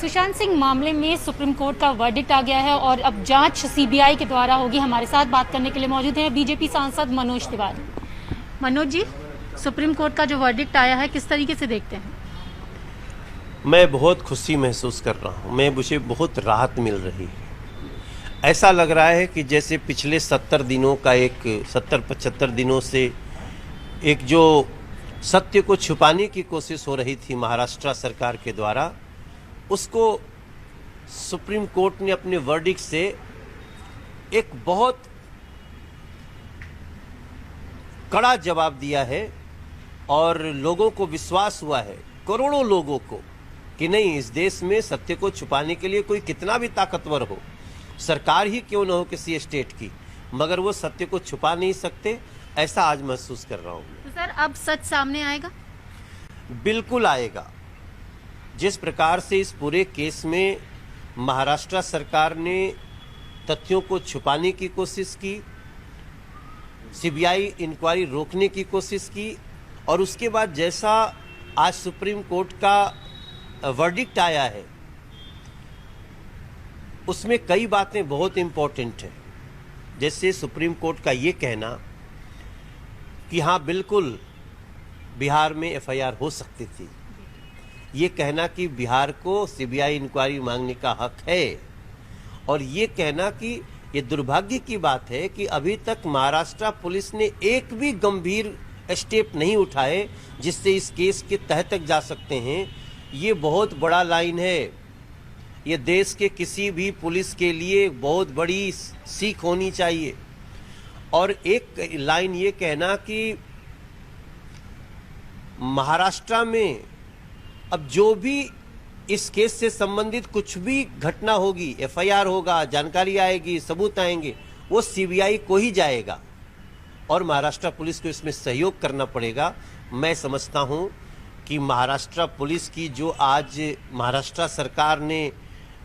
सुशांत सिंह मामले में supreme court का वर्डिक्ट आ गया है और अब जांच सीबीआई के द्वारा होगी। हमारे साथ बात करने के लिए मौजूद हैं बीजेपी सांसद मनोज तिवारी। मनोज जी, सुप्रीम कोर्ट का जो वर्डिक्ट आया है किस तरीके से देखते हैं? मैं बहुत खुशी महसूस कर रहा हूँ। मुझे बहुत राहत मिल रही है। ऐसा लग रहा है कि जैसे पिछले 70 दिनों का 70-75 दिनों से एक जो सत्य को छुपाने की कोशिश हो रही थी महाराष्ट्र सरकार के द्वारा, उसको सुप्रीम कोर्ट ने अपने वर्डिक्ट से एक बहुत कड़ा जवाब दिया है और लोगों को विश्वास हुआ है, करोड़ों लोगों को, कि नहीं, इस देश में सत्य को छुपाने के लिए कोई कितना भी ताकतवर हो, सरकार ही क्यों न हो किसी स्टेट की, मगर वो सत्य को छुपा नहीं सकते। ऐसा आज महसूस कर रहा हूँ। तो सर, अब सच सामने आएगा? बिल्कुल आएगा। जिस प्रकार से इस पूरे केस में महाराष्ट्र सरकार ने तथ्यों को छुपाने की कोशिश की, सीबीआई इंक्वायरी रोकने की कोशिश की, और उसके बाद जैसा आज सुप्रीम कोर्ट का वर्डिक्ट आया है, उसमें कई बातें बहुत इंपॉर्टेंट हैं। जैसे सुप्रीम कोर्ट का ये कहना कि हाँ, बिल्कुल बिहार में एफआईआर हो सकती थी, ये कहना कि बिहार को सीबीआई इंक्वायरी मांगने का हक है, और ये कहना कि ये दुर्भाग्य की बात है कि अभी तक महाराष्ट्र पुलिस ने एक भी गंभीर स्टेप नहीं उठाए जिससे इस केस के तह तक जा सकते हैं। ये बहुत बड़ा लाइन है। ये देश के किसी भी पुलिस के लिए बहुत बड़ी सीख होनी चाहिए। और एक लाइन ये कहना कि महाराष्ट्र में अब जो भी इस केस से संबंधित कुछ भी घटना होगी, एफआईआर होगा, जानकारी आएगी, सबूत आएंगे, वो सीबीआई को ही जाएगा और महाराष्ट्र पुलिस को इसमें सहयोग करना पड़ेगा। मैं समझता हूं कि महाराष्ट्र पुलिस की जो आज महाराष्ट्र सरकार ने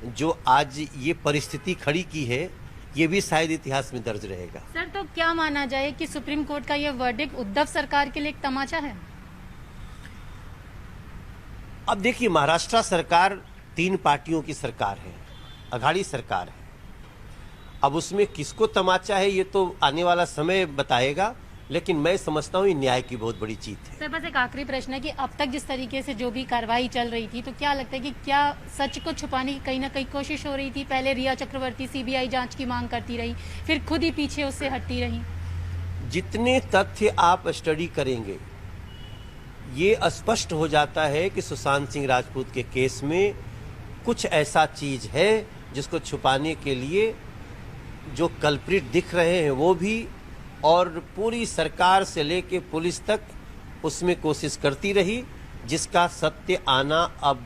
जो आज ये परिस्थिति खड़ी की है, ये भी शायद इतिहास में दर्ज रहेगा। सर, तो क्या माना जाए कि सुप्रीम कोर्ट का ये वर्डिक्ट उद्धव सरकार के लिए एक तमाचा है? अब देखिए, महाराष्ट्र सरकार 3 पार्टियों की सरकार है, अघाड़ी सरकार है। अब उसमें किसको तमाचा है ये तो आने वाला समय बताएगा, लेकिन मैं समझता हूँ ये न्याय की बहुत बड़ी जीत है। सर, बस एक आखिरी प्रश्न है कि अब तक जिस तरीके से जो भी कार्रवाई चल रही थी, तो क्या लगता है कि क्या सच को छुपाने की कहीं ना कहीं कोशिश हो रही थी? पहले रिया चक्रवर्ती सीबीआई जांच की मांग करती रही, फिर खुद ही पीछे उससे हटती रही। जितने तथ्य आप स्टडी करेंगे, ये स्पष्ट हो जाता है कि सुशांत सिंह राजपूत के केस में कुछ ऐसा चीज है जिसको छुपाने के लिए जो कल्प्रिट दिख रहे हैं वो भी, और पूरी सरकार से लेके पुलिस तक उसमें कोशिश करती रही, जिसका सत्य आना अब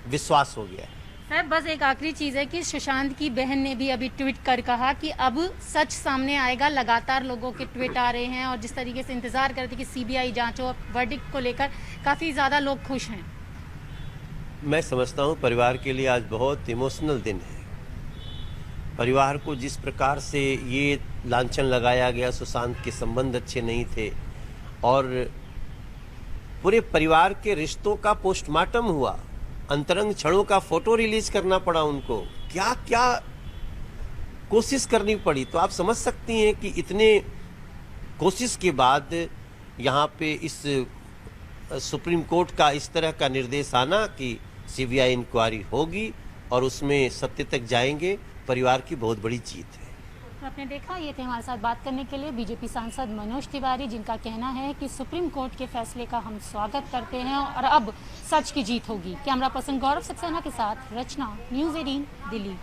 विश्वास हो गया है। सर, बस एक आखिरी चीज है कि सुशांत की बहन ने भी अभी ट्वीट कर कहा कि अब सच सामने आएगा। लगातार लोगों के ट्वीट आ रहे हैं और जिस तरीके से इंतजार कर रहे थे कि सीबीआई जांच हो, वर्डिक्ट को लेकर काफी ज्यादा लोग खुश हैं। मैं समझता हूँ परिवार के लिए आज बहुत इमोशनल दिन है। परिवार को जिस प्रकार से ये लांछन लगाया गया, सुशांत के संबंध अच्छे नहीं थे, और पूरे परिवार के रिश्तों का पोस्टमार्टम हुआ, अंतरंग क्षणों का फोटो रिलीज करना पड़ा उनको, क्या क्या कोशिश करनी पड़ी। तो आप समझ सकती हैं कि इतने कोशिश के बाद यहाँ पे इस सुप्रीम कोर्ट का इस तरह का निर्देश आना कि सीबीआई इंक्वायरी होगी और उसमें सत्य तक जाएंगे, परिवार की बहुत बड़ी जीत है। तो आपने देखा, ये थे हमारे साथ बात करने के लिए बीजेपी सांसद मनोज तिवारी, जिनका कहना है कि सुप्रीम कोर्ट के फैसले का हम स्वागत करते हैं और अब सच की जीत होगी। कैमरा पर्सन गौरव सक्सेना के साथ रचना, न्यूज़ 18 दिल्ली।